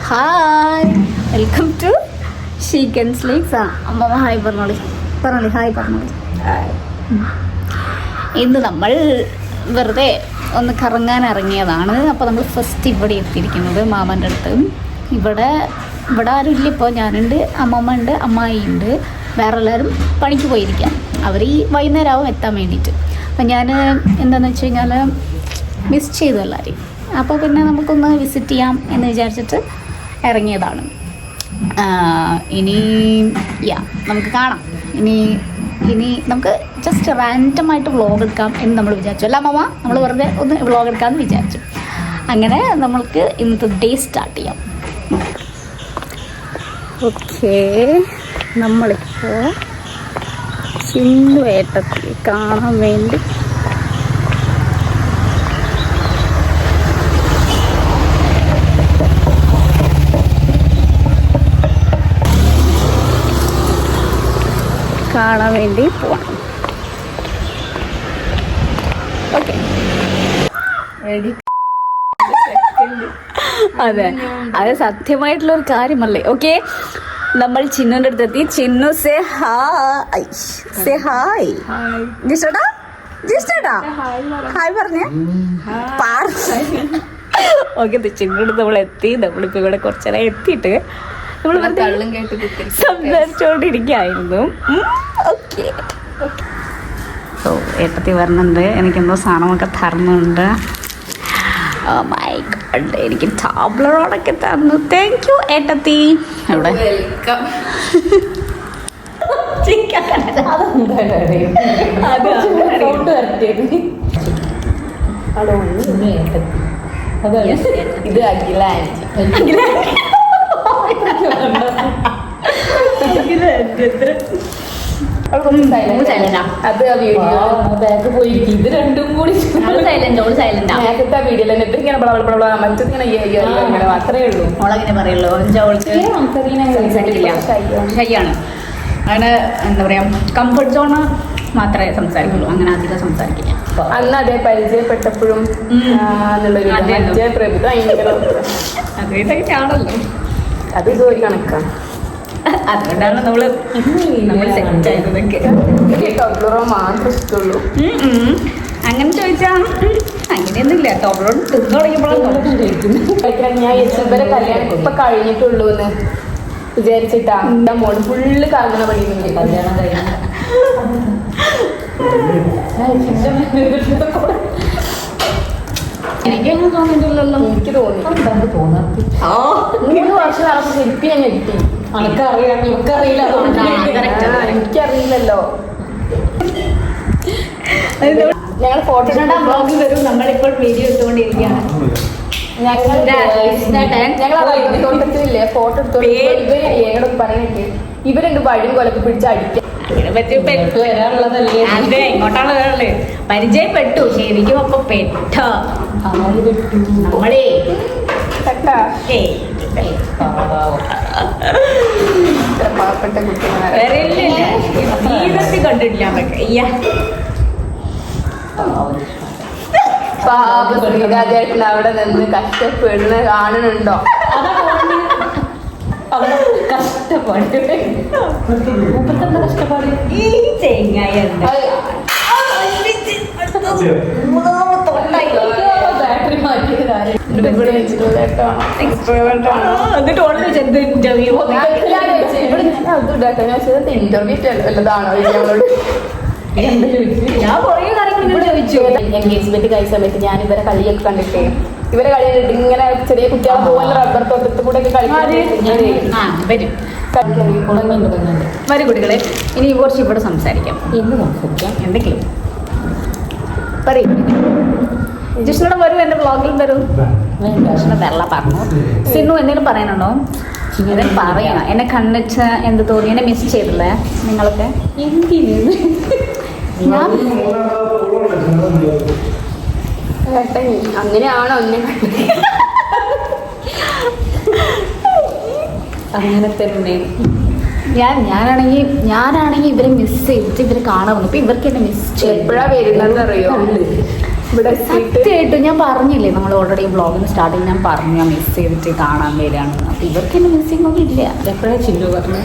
Hi, welcome to ഷീക്കൻസ് ലീക്സ്. അമ്മ ഹായ് പറഞ്ഞോളി. ഹായ് പറഞ്ഞോളി. ഇന്ന് നമ്മൾ വെറുതെ ഒന്ന് കറങ്ങാൻ ഇറങ്ങിയതാണ്. അപ്പോൾ നമ്മൾ ഫസ്റ്റ് ഇവിടെ എത്തിയിരിക്കുന്നത് മാമൻ്റെ അടുത്ത്. ഇവിടെ ആരും ഇല്ല. ഇപ്പോൾ ഞാനുണ്ട്, അമ്മമ്മ ഉണ്ട്, അമ്മായി ഉണ്ട്, വേറെ എല്ലാവരും പണിക്ക് പോയിരിക്കാം. അവർ ഈ വൈകുന്നേരമാവും എത്താൻ വേണ്ടിയിട്ട്. അപ്പം ഞാൻ എന്താണെന്ന് വെച്ച് കഴിഞ്ഞാൽ മിസ് ചെയ്തു എല്ലാവരെയും. അപ്പോൾ പിന്നെ നമുക്കൊന്ന് വിസിറ്റ് ചെയ്യാം എന്ന് വിചാരിച്ചിട്ട് ഇറങ്ങിയതാണ്. ഇനി നമുക്ക് കാണാം. ഇനി നമുക്ക് ജസ്റ്റ് റാൻഡമായിട്ട് വ്ളോഗ് എടുക്കാം എന്ന് നമ്മൾ വിചാരിച്ചു. അല്ല അമ്മ, നമ്മൾ വെറുതെ ഒന്ന് വ്ളോഗ് എടുക്കാമെന്ന് വിചാരിച്ചു. അങ്ങനെ നമ്മൾക്ക് ഇന്നത്തെ ഡേ സ്റ്റാർട്ട് ചെയ്യാം. ഓക്കെ, നമ്മളിപ്പോൾ ചിന്നുവേട്ടത്തിൽ കാണാൻ വേണ്ടി പോവാം. ഓക്കെ, അതെ, അത് സത്യമായിട്ടുള്ളൊരു കാര്യമല്ലേ. ഓക്കെ, നമ്മൾ ചിന്നുവിൻ്റെ അടുത്തെത്തി. Chinnu say hi. ജിസ്റ്റേട്ടാ ഹായ് പറഞ്ഞേ. ഓക്കെ, ചിന്നുവിൻ്റെ അടുത്ത് നമ്മൾ എത്തി. നമ്മളിപ്പോൾ ഇവിടെ കുറച്ച് നേരം എത്തിയിട്ട് നമ്മൾ സംസാരിച്ചുകൊണ്ടിരിക്കുകയായിരുന്നു. ഓക്കെ, ഏട്ടത്തി വരുന്നുണ്ട്. എനിക്കെന്തോ സാധനമൊക്കെ തരുന്നുണ്ട്. മൈ ഗോഡ്, എനിക്ക് ടാബ്ലറോടൊക്കെ തന്നു. താങ്ക് യു ഏട്ടത്തി. എവിടെ ഇത് ഇത് രണ്ടും കൂടി നേരത്തെ വീഡിയോ ഇങ്ങനെ അത്രേ ഉള്ളൂ. ഓളങ്ങനെ പറയുള്ളൂ. ശരിയാണ്. അങ്ങനെ എന്താ പറയാ, കംഫർട്ട് സോണ് മാത്രമേ സംസാരിക്കുള്ളൂ. അങ്ങനെ അധികം സംസാരിക്കില്ല. അന്ന് അതേ പരിചയപ്പെട്ടപ്പോഴും അതേതൊക്കെയാണല്ലോ. അത് ഇതൊരു കണക്കാണ്. അതുകൊണ്ടാണ് നമ്മൾ സെറ്റ് ആയതൊക്കെ. ടോബ്ലറോ മാത്രമേ ഇഷ്ടമുള്ളൂ. അങ്ങനെ ചോദിച്ചാൽ അങ്ങനെയൊന്നുമില്ല. ടോബ്ലറോട് തിന്നു തുടങ്ങിയപ്പോഴാണ് ഞാൻ ഇവരെ കല്യാണം ഇപ്പൊ കഴിഞ്ഞിട്ടുള്ളൂ എന്ന് വിചാരിച്ചിട്ടാ. മോള് ഫുള്ള് കറങ്ങണ പണിയുന്നുണ്ട്. കല്യാണം കഴിഞ്ഞ എനിക്കൊന്നും തോന്നിയിട്ടില്ലല്ലോ. എനിക്ക് തോന്നി. 3 വർഷം നടന്ന് ശരിക്കും ഞാൻ ഞെട്ടി. എനിക്കറിയാം, എനിക്കറിയില്ലല്ലോ. ഞങ്ങൾ ഫോട്ടോ ബ്ലോഗിൽ വരും. നമ്മളിപ്പോൾ വീഡിയോ എടുത്തുകൊണ്ടിരിക്കുകയാണ്. തോട്ടത്തിലില്ലേ ഫോട്ടോ എടുത്തോണ്ട് എന്നോട് പറയണേ ഇവരെന്ത് വഴിയും കൊലക്ക് പിടിച്ച് അടിക്കാം. അതെ, ഇങ്ങോട്ടാണ് വരാനുള്ളത്. പരിചയപ്പെട്ടു ശരിക്കും. അപ്പൊ പെട്ടോ നമ്മളേ പാവപ്പെട്ട കുട്ടികളെ ജീവിതത്തിൽ കണ്ടിട്ടില്ല. ശ്രീരാജേട്ടൻ അവിടെ നിന്ന് കഷ്ടപ്പെടുന്ന കാണുന്നുണ്ടോ? കഷ്ടപ്പാട് ഈ ചെങ്ങായി ബാറ്ററി മാറ്റിയത് ഇന്റർവ്യൂ വല്ലതാണോ ഞങ്ങളോട്? ഞാൻ കുറേ കാര്യങ്ങൾ ചോദിച്ചു. എൻഗേജ്മെന്റ് കഴിച്ച സമയത്ത് ഞാൻ ഇവരെ കളിയൊക്കെ കണ്ടിട്ടേ, ഇവരെ കളി ഇങ്ങനെ ചെറിയ കുട്ടികളെ പോലെ റബ്ബർ തോട്ടത്തിൽ കൂടെ ഒക്കെ കളിക്കാൻ വരും കുട്ടികളെ. ഇനി കുറച്ച് ഇവിടെ സംസാരിക്കാം. എന്തെങ്കിലും പറയും. ജിഷ്ണുടെ വരും, എൻ്റെ വ്ളോഗിൽ വരും. ജിഷ്ണു വെള്ള പറഞ്ഞു. സിന്നു എന്തെങ്കിലും പറയാനുണ്ടോ? എന്തെങ്കിലും പറയണം. എന്നെ കണ്ടിട്ട് എന്ത് തോന്നി? എന്നെ മിസ് ചെയ്തില്ലേ നിങ്ങളൊക്കെ? അങ്ങനെയാണോ? അങ്ങനെ തന്നെ. ഞാനാണെങ്കിൽ ഇവരെ മിസ് ചെയ്തിട്ട് ഇവരെ കാണാൻ വന്നു. ഇപ്പൊ ഇവർക്ക് എന്നെ മിസ് എപ്പോഴാ വരുന്നതെന്ന് അറിയോ? ഇവിടെ എത്തിയിട്ട് സത്യമായിട്ടും ഞാൻ പറഞ്ഞില്ലേ, നമ്മൾ ഓൾറെഡി വ്ളോഗിന് സ്റ്റാർട്ടിങ് ഞാൻ പറഞ്ഞു ഞാൻ മിസ് ചെയ്തിട്ട് കാണാൻ വരികയാണെന്ന്. അപ്പോൾ ഇവർക്ക് എന്നെ മിസ്സിങ് ഒന്നും ഇല്ല. എപ്പോഴാണ് ചിന്നു പറഞ്ഞത്?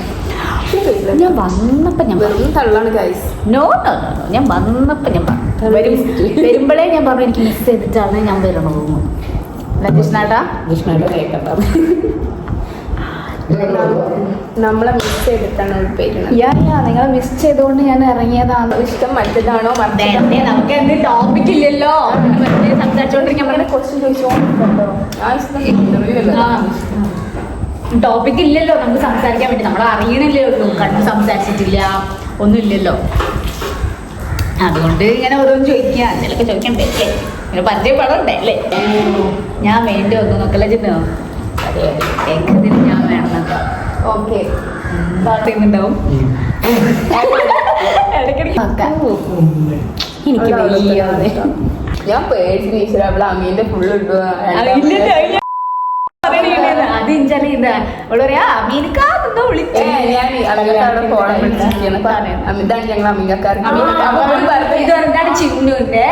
ഞാൻ വന്നപ്പോൾ ഞാൻ വെറും തള്ളാണ് guys. No no no no, ഞാൻ വന്നപ്പോൾ ഞാൻ പറഞ്ഞു വരുമ്പോഴേ ഞാൻ പറഞ്ഞു എനിക്ക് മിസ് ചെയ്തിട്ടാണ് ഞാൻ വരണതെന്ന്. അല്ല കൃഷ്ണേട്ടാ? കൃഷ്ണയുടെ കേൾക്കണ്ട. നമ്മളെ മിസ് ചെയ്തിട്ടാണ് വരുന്നത്. നിങ്ങളെ മിസ് ചെയ്തുകൊണ്ട് ഞാൻ ഇറങ്ങിയതാണ്. ഇഷ്ടം മറ്റേതാണോ നമുക്ക് എന്ത് ടോപ്പിക് ഇല്ലല്ലോ, സംസാരിച്ചോണ്ടിരിക്കാൻ പറഞ്ഞ ക്വസ്റ്റ്യൻ ചോദിച്ചോണ്ടോ? ടോപ്പിക് ഇല്ലല്ലോ നമുക്ക് സംസാരിക്കാൻ പറ്റും. നമ്മൾ അറിയണില്ലേ ഉള്ളൂ, കണ്ടു സംസാരിച്ചിട്ടില്ല ഒന്നുമില്ലല്ലോ. അതുകൊണ്ട് ഇങ്ങനെ ഓരോന്ന് ചോദിക്കുക, എന്തെങ്കിലുമൊക്കെ ചോദിക്കണ്ടേ, ഇങ്ങനെ പരിചയപ്പെടണ്ടേ അല്ലേ. ഞാൻ വേണ്ടി വന്നു നോക്കല്ല ചിന്നോ. അതെ അതെ, കേൾക്കുന്നതിന് ഞാൻ വേണമെന്നൊക്കെ. ഓക്കെ പാട്ടുണ്ടാവും എനിക്ക് വയ്യാതെ. ഞാൻ പേടിച്ച് ടീച്ചർ അവളെ അമ്മീന്റെ ഫുള്ള് ഇട്ടു. അത് ഇഞ്ചാൽ ഇതാ അവള് പറയാ അമീനക്കാന്നോ വിളിച്ചു. ഞാൻ അടങ്ങാടെ ഫോൺ വിളിച്ചിരിക്കുകയാണ്. അമിതാണ് ഞങ്ങൾ അമീനക്കാർക്ക്. ഇത് എന്താണ് ചിന്നുവിന്റെ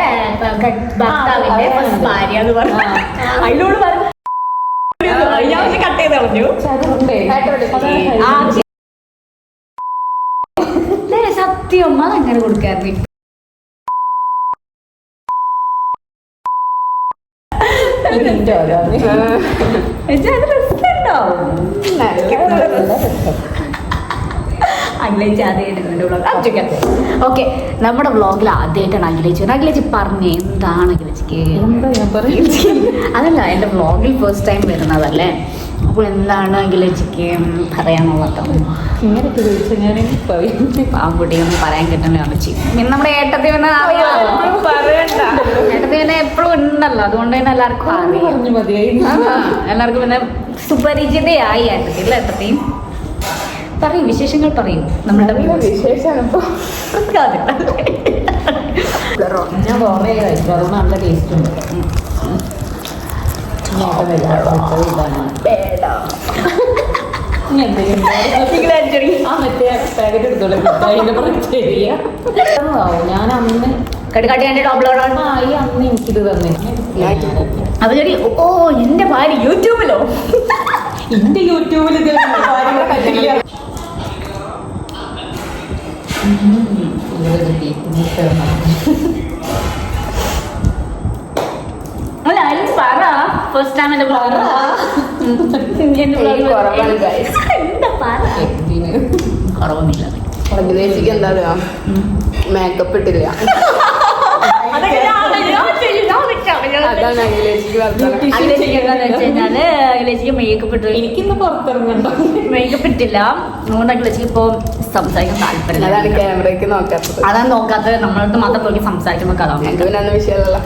ഭർത്താവിന്റെ ഭാര്യ എന്ന് പറഞ്ഞു. അതിനോട് പറഞ്ഞു കട്ട് ചെയ്ത് കളഞ്ഞു. സത്യം അതങ്ങനെ കൊടുക്കാറുണ്ട്. അഖിലേച്ചി ആദ്യമായിട്ട് വ്ളോഗ്. ഓക്കെ, നമ്മുടെ വ്ളോഗിൽ ആദ്യമായിട്ടാണ് അഖിലേച്ചി. അഖിലേച്ചി പറഞ്ഞേ എന്താണ് അഖിലേച്ചിക്ക്? അതല്ല, എൻ്റെ വ്ളോഗിൽ ഫസ്റ്റ് ടൈം വരുന്നതല്ലേ, അപ്പോൾ എന്താണ് അഖിലേച്ചിക്ക് പറയാനുള്ളത്? ഇങ്ങനെയൊക്കെ ചോദിച്ചാൽ ഞാൻ പാമ്പുട്ടിയൊന്നും പറയാൻ കിട്ടുന്ന അമ്മച്ചി. പിന്നെ നമ്മുടെ ഏട്ടത്തി പിന്നെ പറയണ്ട, ഏട്ടത്തി പിന്നെ എപ്പോഴും ഉണ്ടല്ലോ, അതുകൊണ്ട് തന്നെ എല്ലാവർക്കും പറഞ്ഞു മതിയായി. എല്ലാവർക്കും പിന്നെ സുപരിചിതയായി ഏട്ടത്തി. ഇല്ല ഏട്ടത്തി പറയും, വിശേഷങ്ങൾ പറയും. നമ്മുടെ വിശേഷമാണ് ഇപ്പൊ. ഞാൻ കുറേ കഴിച്ചു, അതുകൊണ്ട് നല്ല ടേസ്റ്റ് ഉണ്ട്. ഞാൻ അന്ന് കടിക്കാട്ടി ടോപ്പിലോടായി അന്ന് എനിക്കിത് തന്നെ. അത് കടി. ഓ എന്റെ ഭാര്യ യൂട്യൂബിലോ? എന്റെ യൂട്യൂബിൽ ഇത് അല്ല അതിൽ പറ. ഫസ്റ്റ് ടൈം എന്റെ ബ്ലോഗ് എന്താ പറ? കുറവൊന്നുമില്ല. അഖിലേച്ചിക്ക് എന്താ പറയാ, മേക്കപ്പ് ഇട്ടില്ല. അതാണ് അഖിലേച്ചിക്ക് അഖിലേച്ചിക്ക് മേക്കപ്പ് ഇട്ട്. എനിക്കിന്ന് പുറത്തിറങ്ങണ്ട, മേക്കപ്പ് ഇട്ടില്ല. അതുകൊണ്ട് അഖിലേച്ചിക്ക് ഇപ്പൊ സംസാരിക്കാൻ താല്പര്യം. അതാണ് ക്യാമറയ്ക്ക് നോക്കാത്തത്. അതാണ് നോക്കാത്തത്. നമ്മളടുത്ത് മാത്രം നോക്കി സംസാരിക്കുന്ന കഥ. ഞങ്ങൾക്ക് പിന്നെ അന്ന് വിഷയമല്ല.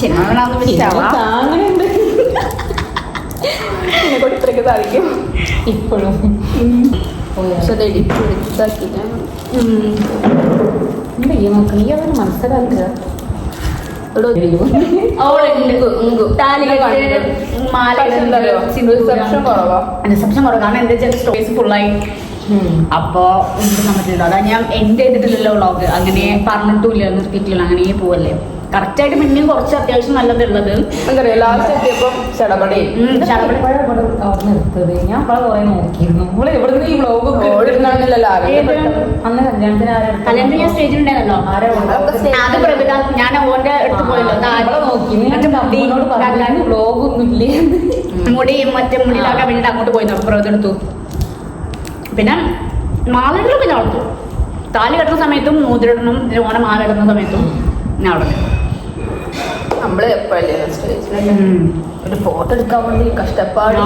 ചിന്നവനാന്ന് വിഷയമാണ്. അങ്ങനെയുണ്ട്, എന്നെ കൊണ്ട് ഇത്രയൊക്കെ സാധിക്കും ഇപ്പോഴും. പക്ഷെ അത് എഡിറ്റ് എടുത്താക്കിയിട്ടാണ് നോക്കണം. ഈ അവന് മനസ്സിലാക്കുക. റിസപ്ഷൻ കുറവാ. റിസപ്ഷൻ കുറവ് കാരണം എന്താ വെച്ചാൽ സ്റ്റോറേജ് ഫുള്ളായി. അപ്പോ ഒന്നും പറ്റില്ല. അതാ ഞാൻ എൻഡ് ചെയ്തിട്ടില്ലല്ലോ വ്ളോഗ്. അങ്ങനെ പറഞ്ഞിട്ടില്ല, നിർത്തിയിട്ടില്ല, അങ്ങനെ പോവല്ലേ. കറക്റ്റ് ആയിട്ട് പിന്നെയും കുറച്ച് അത്യാവശ്യം നല്ലതുള്ളത്. എന്താ ലാസ്റ്റ് എത്തിയപ്പോ ചടപടി നിർത്തത്. ഞാൻ അപ്പോഴെ കുറെ നോക്കിയിരുന്നു. എവിടുന്ന് ഈ വ്ളോഗ് അന്ന് കല്യാണത്തിന് ഞാൻ സ്റ്റേജിലുണ്ടായിരുന്നല്ലോ. അത് പ്രഭിത ഞാൻ ഓന്റെ അടുത്ത് പോയല്ലോ. മുടി മറ്റേ മുടിയിലാക്കാൻ വേണ്ടിട്ട് അങ്ങോട്ട് പോയിരുന്നു. പ്രഭിത എടുത്തു. പിന്നെ മാലയിടലും പിന്നെ അവിടുത്തെ താലി കെട്ടുന്ന സമയത്തും മോതിരിടണം, ഓനെ മാല ഇടുന്ന സമയത്തും ഞാൻ അവിടെ. നമ്മള് എപ്പോഴല്ലേ ഒരു ഫോട്ടോ എടുക്കാൻ വേണ്ടി കഷ്ടപ്പാട്.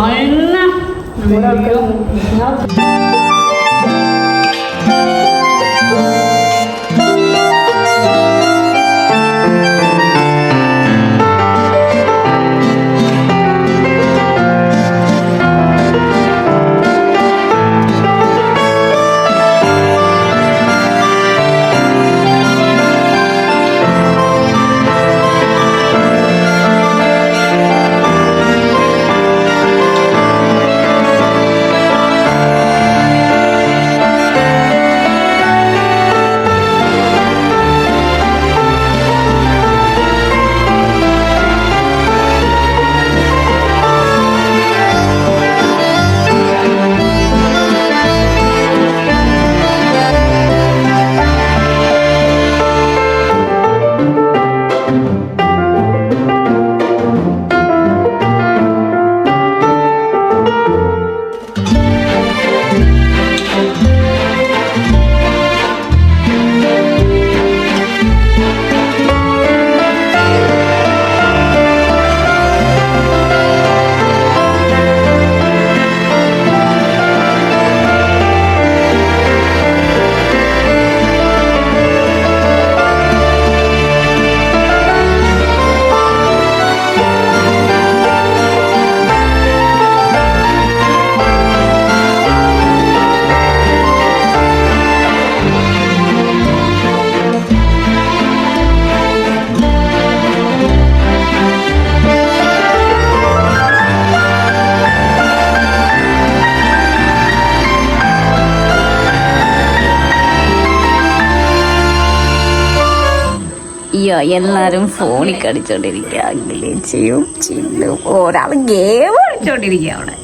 അയ്യോ എല്ലാരും ഫോണിൽ കളിച്ചോണ്ടിരിക്കുക അങ്കിലേ ചെയ്യും ചില്ലും ഒരാൾ ഗെയിം കളിച്ചോണ്ടിരിക്കുക അവിടെ.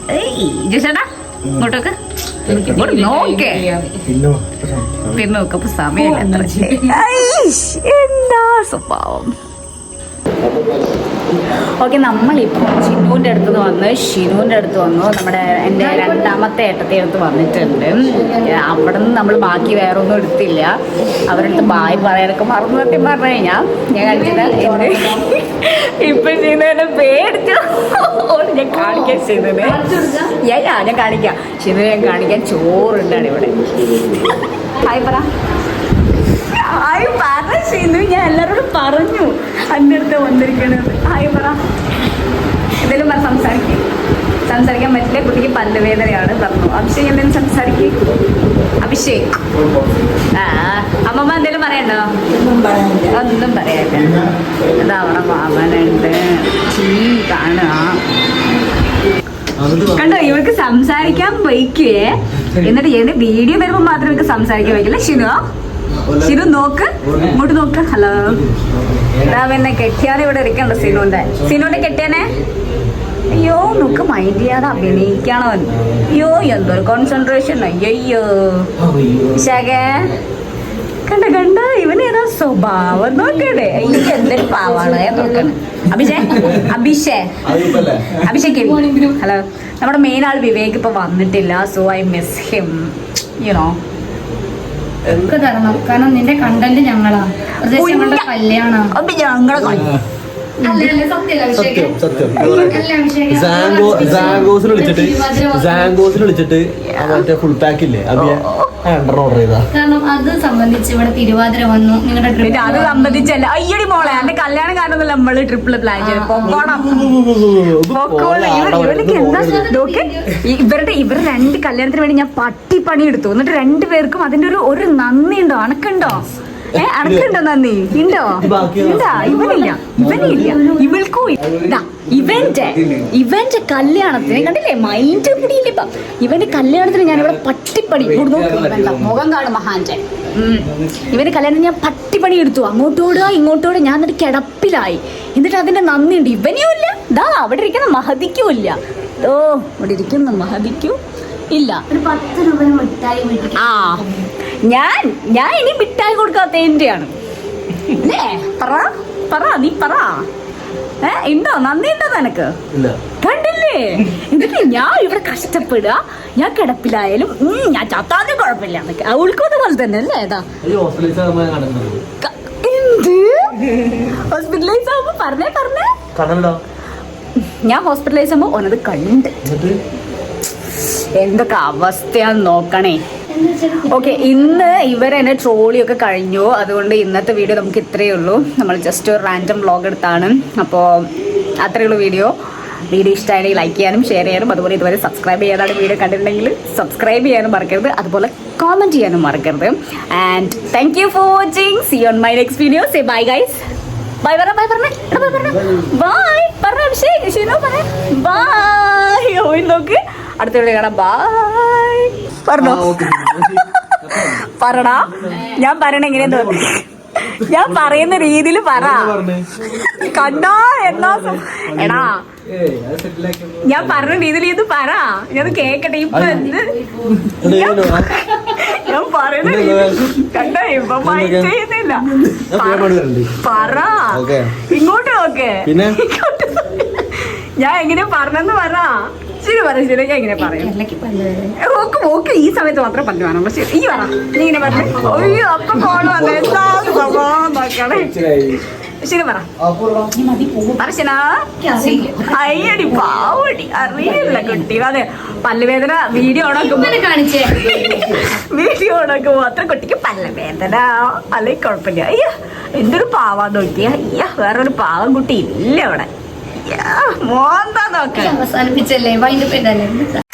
ജോഷേട്ടാ ഇങ്ങോട്ടൊക്കെ നോക്കേ പിന്നെ നോക്കപ്പോ സമയമില്ല അത്ര. എന്താ സ്വഭാവം. ഓക്കെ, നമ്മളിപ്പോൾ ഷിനുവിൻ്റെ അടുത്ത് വന്നു നമ്മുടെ എൻ്റെ രണ്ടാമത്തെ ഏട്ടത്തെ അടുത്ത് വന്നിട്ടുണ്ട്. അവിടെ നിന്ന് നമ്മൾ ബാക്കി വേറെ ഒന്നും എടുത്തില്ല. അവരുടെ അടുത്ത് ബായ് പറയാനൊക്കെ മറന്നു സത്യം പറഞ്ഞു കഴിഞ്ഞാൽ ഞാൻ കളിച്ചത് ഇപ്പം ചെയ്യുന്നതിനെ പേടിച്ചു. ഞാൻ കാണിക്കാൻ ചെയ്തത് ഞാൻ കാണിക്കാം ഷിനുവിനെ ഞാൻ കാണിക്കാൻ. ചോറുണ്ടാണ് ഇവിടെ. ഹായ് പറ. ഹായ് പറ ഷിനു, ഞാൻ എല്ലാവരോടും പറഞ്ഞു എൻ്റെ അടുത്ത് വന്നിരിക്കണത്. ഹായ് പറ. എന്തെങ്കിലും പറ, സംസാരിക്കാൻ പറ്റില്ല, കുട്ടിക്ക് പല്ലുവേദനയാണ് പറഞ്ഞു. അഭിഷേക് എന്തെങ്കിലും സംസാരിക്കും. അഭിഷേക് അമ്മമ്മ എന്തെങ്കിലും പറയണ്ടോ? ഒന്നും പറയാനില്ല. അതാ അവിടെ മാമനുണ്ട്, കാണുക. കണ്ടോ, ഇവർക്ക് സംസാരിക്കാൻ വയ്ക്കുവേ. എന്നിട്ട് ഏത് വീഡിയോ വരുമ്പോൾ മാത്രം ഇവർക്ക് സംസാരിക്കാൻ വയ്ക്കില്ല. ഷിനു നോക്ക്, ഇങ്ങോട്ട് നോക്ക്. ഹലോ. ഇതാ പിന്നെ കെട്ടിയാനെ ഇവിടെ ഇരിക്കണ്ട. സിനുവിന്റെ കെട്ടിയാനെ. അയ്യോ നോക്ക്, മൈൻഡ് ചെയ്യാതെ അഭിനയിക്കണോ. അയ്യോ എന്തൊരു കോൺസെൻട്രേഷൻ. അയ്യോ ശകേ കണ്ട ഇവനേതാ സ്വഭാവം നോക്കണേ. അയ്യോ എന്തൊരു പാവാണ് നോക്കണേ. അഭിഷേക് ഹലോ. നമ്മുടെ മെയിൻ ആൾ വിവേക് ഇപ്പൊ വന്നിട്ടില്ല. So I miss him you know. തരണം, കാരണം നിന്റെ കണ്ടന്റ് ഞങ്ങളാ കല്യാണം. വിളിച്ചിട്ട് ഫുൾ പാക്ക് ഇല്ലേ ഓർഡർ ചെയ്താ. കാരണം അത് സംബന്ധിച്ച് ഇവിടെ തിരുവാതിര വന്നു. നിങ്ങളുടെ ട്രിപ്പ് അത് സംബന്ധിച്ചല്ല. അയ്യടി മോളെ, എന്റെ കല്യാണം കാരണം നമ്മള് ട്രിപ്പില് പ്ലാൻ ചെയ്ത് ഇവർ രണ്ട് കല്യാണത്തിന് വേണ്ടി ഞാൻ പട്ടിപ്പണി എടുത്തു. എന്നിട്ട് രണ്ടുപേർക്കും അതിന്റെ ഒരു നന്ദി ഉണ്ടോ, അണക്കുണ്ടോ? അണക്കുണ്ടോ നന്ദി? ഉണ്ടോ? ഇതാ ഇവനില്ല, ഇവൾക്കും ഇവന്റെ കല്യാണത്തിന് കണ്ടില്ലേ, മൈൻഡ് പിടിയില്ല. ഇപ്പം ഇവന്റെ കല്യാണത്തിന് ഞാൻ ഇവിടെ പട്ടിപ്പണി മുഖം കാണും മഹാന്റെ. ഇവന്റെ കല്യാണത്തിന് ഞാൻ പട്ടിപ്പണി എടുത്തു. അങ്ങോട്ടോടുക ഇങ്ങോട്ടോടുക. ഞാൻ എന്നിട്ട് കിടപ്പിലായി. എന്നിട്ട് അതിന്റെ നന്ദി ഉണ്ട്. ഇവനെയും ഇല്ല, ദാ അവിടെ ഇരിക്കുന്ന മഹതിക്കും ഇല്ല. ഓ ഇവിടെ ഇരിക്കുന്ന മഹതിക്കും ഇല്ല. ഒരു 10 രൂപ മിഠായി വീട്ടിൽ. ആ ഞാൻ ഇനി മിഠായി കൊടുക്കാത്തതിന്റെയാണ്. അല്ലേ? പറ നീ പറ. ഉണ്ടോ നന്ദി ഉണ്ടോ നിനക്ക്? കണ്ടില്ലേ? എന്നിട്ട് ഞാൻ ഇവിടെ കഷ്ടപ്പെടുക, ഞാൻ കിടപ്പിലായാലും ഞാൻ ചത്താലും കുഴപ്പമില്ല. അവൾക്കും അതുപോലെ തന്നെ അല്ലേ? ഏതാ എന്ത് ഹോസ്പിറ്റലൈസ് ആവുമ്പോ പറഞ്ഞേ ഞാൻ ഹോസ്പിറ്റലൈസ് ആവുമ്പോ ഓനത് കണ്ട്. എന്തൊക്കെ അവസ്ഥയാന്ന് നോക്കണേ. ഓക്കെ, ഇന്ന് ഇവരെന്നെ ട്രോളിയൊക്കെ കഴിഞ്ഞു. അതുകൊണ്ട് ഇന്നത്തെ വീഡിയോ നമുക്ക് ഇത്രയേ ഉള്ളൂ. നമ്മൾ ജസ്റ്റ് ഒരു റാൻഡം വ്ളോഗ് എടുത്താണ്. അപ്പോൾ അത്രയേ ഉള്ളൂ വീഡിയോ. ഇഷ്ടമായെങ്കിൽ ലൈക്ക് ചെയ്യാനും ഷെയർ ചെയ്യാനും, അതുപോലെ ഇതുവരെ സബ്സ്ക്രൈബ് ചെയ്യാതാണ് വീഡിയോ കണ്ടിട്ടുണ്ടെങ്കിൽ സബ്സ്ക്രൈബ് ചെയ്യാനും മറക്കരുത്. അതുപോലെ കോമൻറ്റ് ചെയ്യാനും മറക്കരുത്. And thank you for watching. See on my next video. Say bye guys. Bye പറഞ്ഞേ അഭിഷേക് ഷിനു പറഞ്ഞേ ബൈ. ഓ നോക്ക്, അടുത്ത വീഡിയോ കാണാം. ബൈ പറഞ്ഞോ. പറടാ. ഞാൻ പറയണ എങ്ങനെയാ തോന്നുന്നു? ഞാൻ പറയുന്ന രീതിയിൽ പറ. കണ്ടോ എന്നാ എടാ, ഞാൻ പറഞ്ഞ രീതിയിൽ ഇത് പറ. ഞാൻ കേക്കട്ടെ. ഇപ്പൊ എന്ത് ഞാൻ പറയുന്ന കണ്ടോ? ഇപ്പൊ മൈൻഡ് ചെയ്യുന്നില്ല. പറ, ഇങ്ങോട്ട് നോക്കേ. ഞാൻ എങ്ങനെ പറഞ്ഞെന്ന് പറ. ശരി പറ. ഞാൻ എങ്ങനെ പറയാം? ഓക്കെ ഈ സമയത്ത് മാത്രം പല്ല് വേണം. ശരി ഈ പറ. നീ ഇങ്ങനെ പറഞ്ഞു. അയ്യോ അപ്പൊ കോള് വന്നേ. എന്താ സ്വഭാവം നോക്കണേ. ശരി പറ. അയ്യടി പാവടി അറിയില്ല കുട്ടി. അതെ പല്ലുവേദന വീഡിയോ ഓണാക്കുമ്പോ അത്ര കുട്ടിക്ക് പല്ലുവേദന അല്ലെങ്കിൽ കുഴപ്പമില്ല. അയ്യ എന്തൊരു പാവാ നോക്കിയ. അയ്യ വേറൊരു പാവം കുട്ടി ഇല്ല അവിടെ. മോന്താ നോക്ക. അവസാനിപ്പിച്ചല്ലേ വൈകിട്ട്